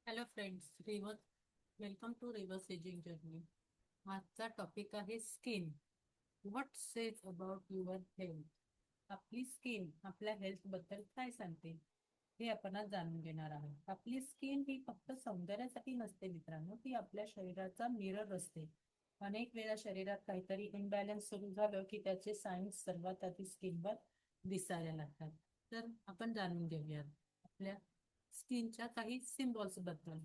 Hello friends, welcome to reverse ageing journey. आजचा topic आहे skin. What says about your health. आपली skin आपल्या health बद्दल काय सांगते हे आपण आज जाणून घेणार आहोत. आपली स्किन ही फक्त सौंदर्यासाठी नसते मित्रांनो, ती आपल्या शरीराचा मिरर असते. अनेक वेळा शरीरात काहीतरी इम्बॅलन्स सुरू झालं की त्याचे सायन्स सर्वात आधी स्किनवर दिसायला लागतात. तर आपण जाणून घेऊयात आपल्या स्किनच्या काही सिम्बॉल्स बद्दल.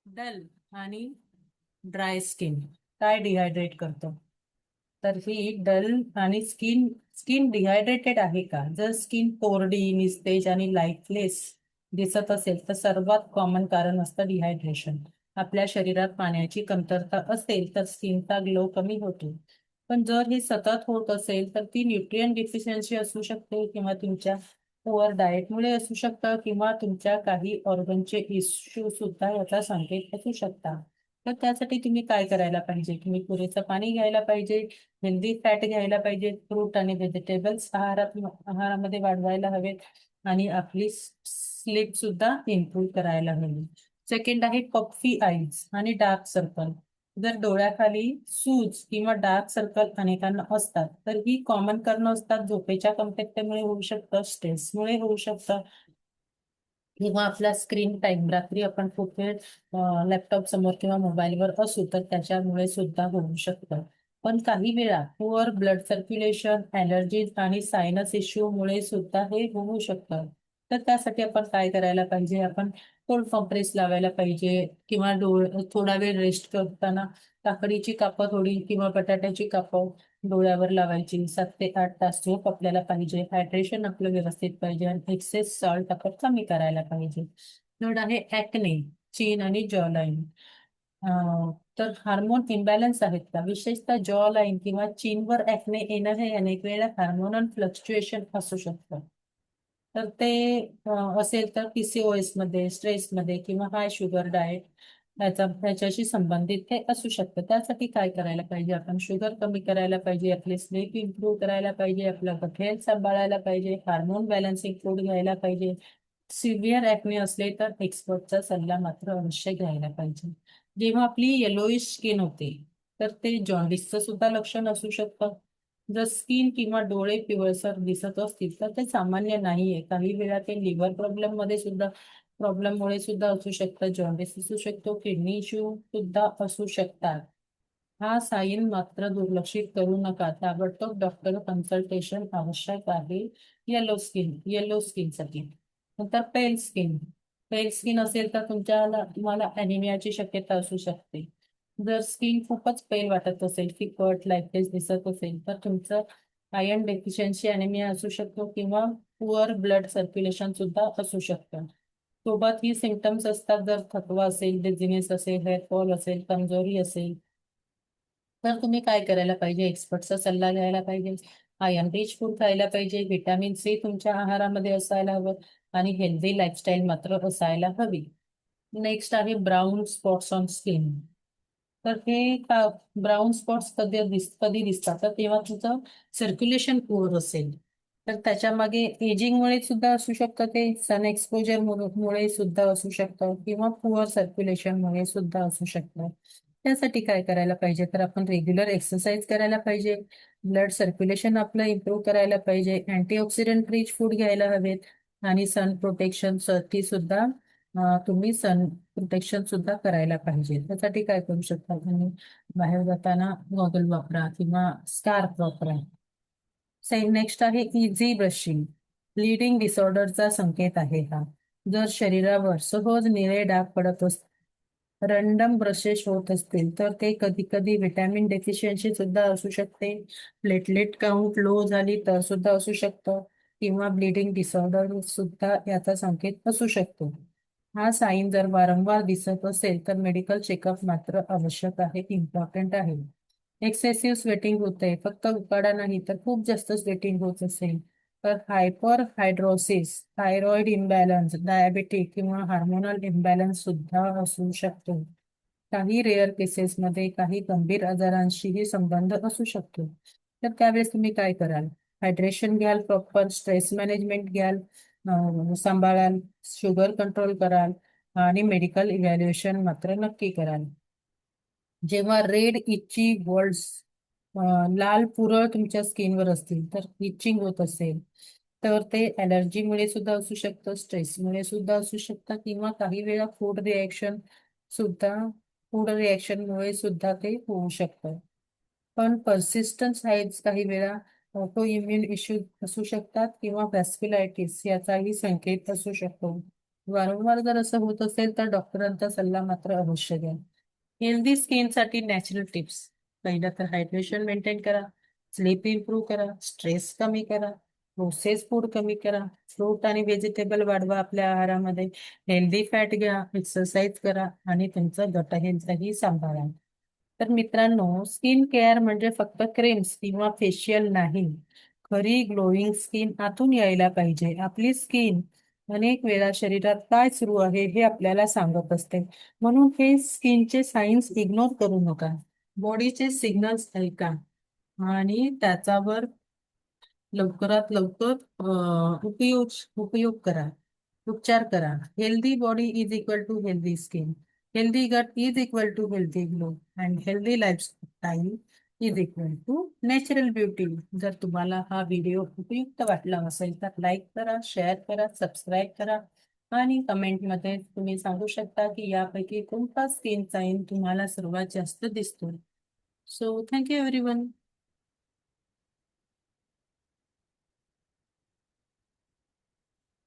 डल आणि ड्राय स्किन काय डिहायड्रेट करतो? तर ही डल आणि स्किन स्किन डिहायड्रेटेड आहे का? जर स्किन कोरडी, निस्तेज आणि लाईटलेस दिसत असेल तर सर्वात कॉमन कारण असतं डिहायड्रेशन. आपल्या शरीरात पाण्याची कमतरता असेल तर स्किनचा ग्लो कमी होतो. पण जर हे सतत होत असेल तर ती न्यूट्रिएंट डिफिशियन्सी असू शकते, किंवा तुमच्या पुअर डाएटमुळे असू शकतं, किंवा तुमच्या काही ऑर्गनचे इश्यू सुद्धा याचा संकेत असू शकता. तर त्यासाठी तुम्ही काय करायला पाहिजे? तुम्ही पुरेसं पाणी घ्यायला पाहिजे, हेल्दी फॅट घ्यायला पाहिजे, फ्रूट आणि व्हेजिटेबल्स आहारामध्ये वाढवायला हवेत, आणि आपली स्लीप सुद्धा इम्प्रूव्ह करायला हवी. सेकंड आहे पफी आईज आणि डार्क सर्कल. जर डोळ्याखाली सूज किंवा डार्क सर्कल अनेकांना असतात तर ही कॉमन कारणं असतात. झोपेच्या कमतरतेमुळे होऊ शकतं, स्ट्रेसमुळे होऊ शकतं, किंवा आपला स्क्रीन टाइम, रात्री आपण खूप वेळ लॅपटॉप समोर किंवा मोबाईलवर असू तर त्याच्यामुळे सुद्धा होऊ शकतं. पण काही वेळा पुअर ब्लड सर्क्युलेशन, ॲलर्जीज आणि सायनस इश्यूमुळे सुद्धा हे होऊ शकतं. तर त्यासाठी आपण काय करायला पाहिजे? आपण कोल्ड कॉम्प्रेस लावायला पाहिजे, किंवा थोडा वेळ रेस्ट करताना काकडीची कापं थोडी किंवा बटाट्याची कापं डोळ्यावर लावायची. 7 ते 8 तास झोप आपल्याला पाहिजे, हायड्रेशन आपलं व्यवस्थित पाहिजे, आणि एक्सेस सॉल्ट आपण कमी करायला पाहिजे. थर्ड आहे ॲक्ने, चीन आणि जॉ लाईन. तर हार्मोन इम्बॅलन्स आहेत का? विशेषतः जॉ लाईन किंवा चीनवर ॲक्ने येणं हे अनेक वेळा हार्मोनल फ्लक्च्युएशन असू शकतं. तर ते असेल तर पीसीओएस मध्ये, स्ट्रेसमध्ये, किंवा हाय शुगर डाएट त्याच्याशी संबंधित हे असू शकतं. त्यासाठी काय करायला पाहिजे? आपण शुगर कमी करायला पाहिजे, आपली स्लीप इम्प्रूव्ह करायला पाहिजे, आपलं गट हेल्थ सांभाळायला पाहिजे, हार्मोन बॅलन्सिंग फूड घ्यायला पाहिजे. सिव्हिअर ॲक्ने असले तर एक्सपर्टचा सल्ला मात्र अवश्य घ्यायला पाहिजे. जेव्हा आपली येलोइश स्किन होते तर ते जॉन्डिसचं सुद्धा लक्षण असू शकतं. जर स्किन किंवा डोळे पिवळसर दिसत असतील तर ते सामान्य नाहीये. काही वेळा ते लिव्हर प्रॉब्लेममुळे सुद्धा असू शकतं, जॉन्डिस असू शकतो, किडनी इश्यू सुद्धा असू शकतात. हा साईन मात्र दुर्लक्षित करू नका, ताबडतोब डॉक्टर कन्सल्टेशन आवश्यक आहे. येलो स्किनसाठी. नंतर पेल स्किन असेल तर तुम्हाला अॅनिमियाची शक्यता असू शकते. जर स्किन खूपच पेल वाटत असेल, फिकट लाईटलेस दिसत असेल तर तुमचं आयर्न डेफिशियन्सी अॅनिमिया असू शकतो, किंवा पुअर ब्लड सर्क्युलेशन सुद्धा असू शकतं. सोबत ही सिम्पटम्स असतात. जर थकवा असेल, डिझिनेस असेल, हेअर फॉल असेल, कमजोरी असेल तर तुम्ही काय करायला पाहिजे? एक्सपर्टचा सल्ला घ्यायला पाहिजे. आयर्न रिच फूड खायला पाहिजे, व्हिटॅमिन सी तुमच्या आहारामध्ये असायला हवं, आणि हेल्दी लाईफस्टाईल मात्र असायला हवी. नेक्स्ट आहे ब्राऊन स्पॉट्स ऑन स्किन. तर हे ब्राऊन स्पॉट्स कधी दिसतात? तर तेव्हा तुझं सर्क्युलेशन पुअर असेल. तर त्याच्या मागे एजिंगमुळे सुद्धा असू शकतं, ते सन एक्सपोजर मुळे सुद्धा असू शकतं, किंवा पुअर सर्क्युलेशनमुळे सुद्धा असू शकतं. त्यासाठी काय करायला पाहिजे? तर आपण रेग्युलर एक्सरसाइज करायला पाहिजे, ब्लड सर्क्युलेशन आपलं इम्प्रूव्ह करायला पाहिजे, अँटीऑक्सिडंट रिच फूड घ्यायला हवेत, आणि सन प्रोटेक्शन साठी सुद्धा तुम्ही सन प्रोटेक्शन सुद्धा करायला पाहिजे. त्यासाठी काय करू शकता तुम्ही? बाहेर जाताना गॉगल वापरा किंवा स्कार्फ वापरा. नेक्स्ट आहे इझी ब्रशिंग. ब्लिडिंग डिसऑर्डरचा संकेत आहे हा. जर शरीरावर सहज निळे डाग पडत असतील, रँडम ब्रशेस होत असतील तर ते कधी कधी व्हिटॅमिन डेफिशियन्सी सुद्धा असू शकते. प्लेटलेट काउंट लो झाली तर सुद्धा असू शकतं, किंवा ब्लिडिंग डिसऑर्डर सुद्धा याचा संकेत असू शकतो. हा साईन जर वारंवार दिसत असेल तर मेडिकल चेकअप मात्र आवश्यक आहे, इम्पॉर्टंट आहे. एक्सेसिव्ह स्वेटिंग होते, फक्त उकाडा नाही तर खूप जास्त स्वेटिंग होत असेल तर हायपर हायड्रोसिस, थायरॉइड इम्बॅलन्स, डायबेटिक किंवा हार्मोनल इम्बॅलन्स सुद्धा असू शकतो. काही रेअर केसेसमध्ये काही गंभीर आजारांशीही संबंध असू शकतो. तर त्यावेळेस तुम्ही काय कराल? हायड्रेशन घ्याल, प्रॉपर स्ट्रेस मॅनेजमेंट घ्याल, सांभाळाल, शुगर कंट्रोल कराल, आणि मेडिकल इव्हॅल्युएशन मात्र नक्की कराल. जेव्हा रेड इची बॉल्स लाल पुरळ तुमच्या स्किनवर असतील तर इचिंग होत असेल तर ते ॲलर्जीमुळे सुद्धा असू शकतं, स्ट्रेसमुळे सुद्धा असू शकतं किंवा काही वेळा सुद्धा फूड रिॲक्शनमुळे सुद्धा ते होऊ शकतं. पण पर्सिस्टन्स आहेच काही वेळा ऑटो इम्युन इश्यू असू शकतात किंवा व्हॅस्क्युलायटिस याचाही संकेत असू शकतो. वारंवार जर असं होत असेल तर डॉक्टरांचा सल्ला मात्र अवश्य घ्या. हेल्दी स्किनसाठी नॅचरल टिप्स. पहिलं तर हायड्रेशन मेंटेन करा, स्लीप इम्प्रूव्ह करा, स्ट्रेस कमी करा, प्रोसेस फूड कमी करा, फ्रूट आणि व्हेजिटेबल वाढवा आपल्या आहारामध्ये, हेल्दी फॅट घ्या, एक्सरसाइज करा आणि तुमचं गट हेल्थही सांभाळा. तर मित्रांनो, स्किन केअर म्हणजे फक्त क्रीम्स किंवा फेशियल नाही. खरी ग्लोईंग स्किन आतून यायला पाहिजे. आपली स्किन अनेक वेळा शरीरात काय सुरू आहे हे आपल्याला सांगत असते. म्हणून हे स्किनचे सायन्स इग्नोर करू नका. बॉडीचे सिग्नल्स ऐका आणि त्याच्यावर लवकरात लवकर उपयोग करा, उपचार करा. Healthy body is equal to healthy skin, healthy gut is equal to healthy glow and healthy lifestyle is equal to natural beauty. जर तुम्हाला हा व्हिडिओ उपयुक्त वाटला असेल तर लाईक करा, शेअर करा, सबस्क्राईब करा आणि कमेंटमध्ये तुम्ही सांगू शकता की यापैकी कोणता स्किन साईन तुम्हाला सर्वात जास्त दिसतो. So thank you everyone.